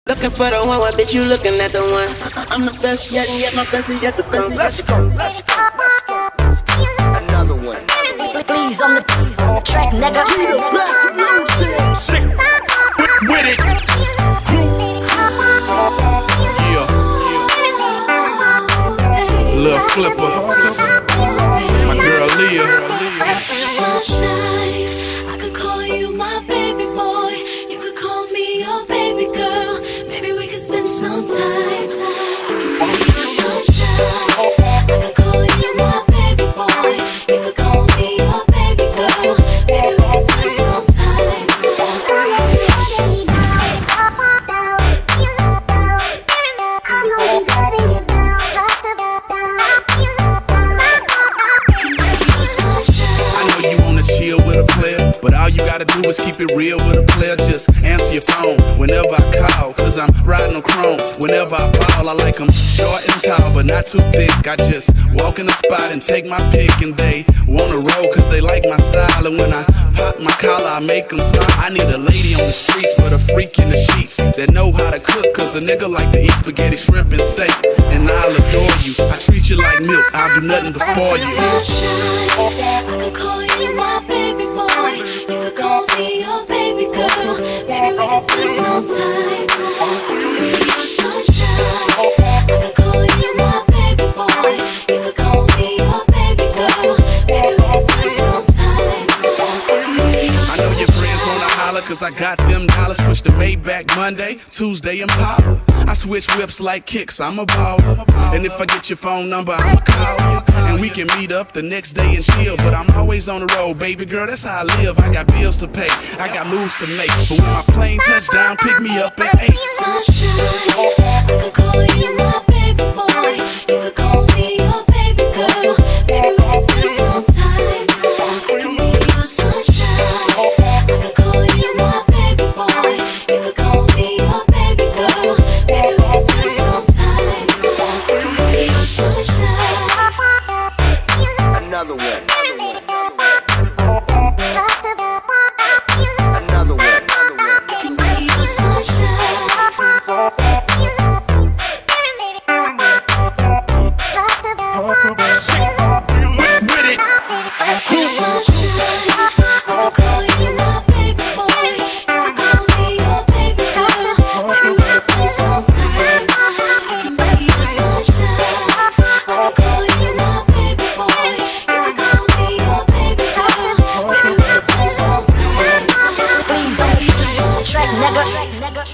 Looking for the one, I bet you looking at the one. I'm the best yet, and yet my best is yet to come. Let's go. Another one. Please on the track, nigga. We the best music. Sick with it. Yeah. Lil' Flipper. My girl Leah. Sunshine, I could call you my baby boy. You could call me your baby girl. Maybe we could spend some time. I can be your sunshine. I could call you my baby boy. You could call me your baby girl. Maybe we could spend some time. Chill with a player, but all you gotta do is keep it real with a player. Just answer your phone whenever I call, cause I'm riding on chrome. Whenever I ball, I like them short and tall, but not too thick. I just walk in the spot and take my pick, and they wanna roll cause they like my style. And when I pop my collar, I make them smile. I need a lady on the streets for the freak in the sheets that know how to cook, cause a nigga like to eat spaghetti, shrimp, and steak. And I'll adore you, I treat you like milk, I'll do nothing but spoil you. Sunshine, I could call you my baby boy. You could call me your baby girl. Maybe we could spend some time. I could be your sunshine. I could call you my baby boy. You could call me your baby girl. Maybe we could spend some time. I know your friends wanna holler cause I got them dollars. Push the Maybach Monday, Tuesday Impala. I switch whips like kicks, I'm a baller. And if I get your phone number, I'ma call you. And we can meet up the next day and chill. But I'm always on the road, baby girl, that's how I live. I got bills to pay, I got moves to make. But when my plane touch down, pick me up at 8. Sunshine, I could call you my baby boy. You could call me your baby girl. Maybe we could spend some time. I could be your sunshine. I could call you my baby boy. You could call me your baby girl. Maybe we could spend some time. I could be your sunshine. Another one. Another one. I can be your sunshine. With it. I could call you my baby boy. You could call me your baby girl. Maybe we could spend some time. I can be your sunshine. I could call you my baby boy. You could call me your baby girl. Maybe we could spend some time. Please on the track, nigga.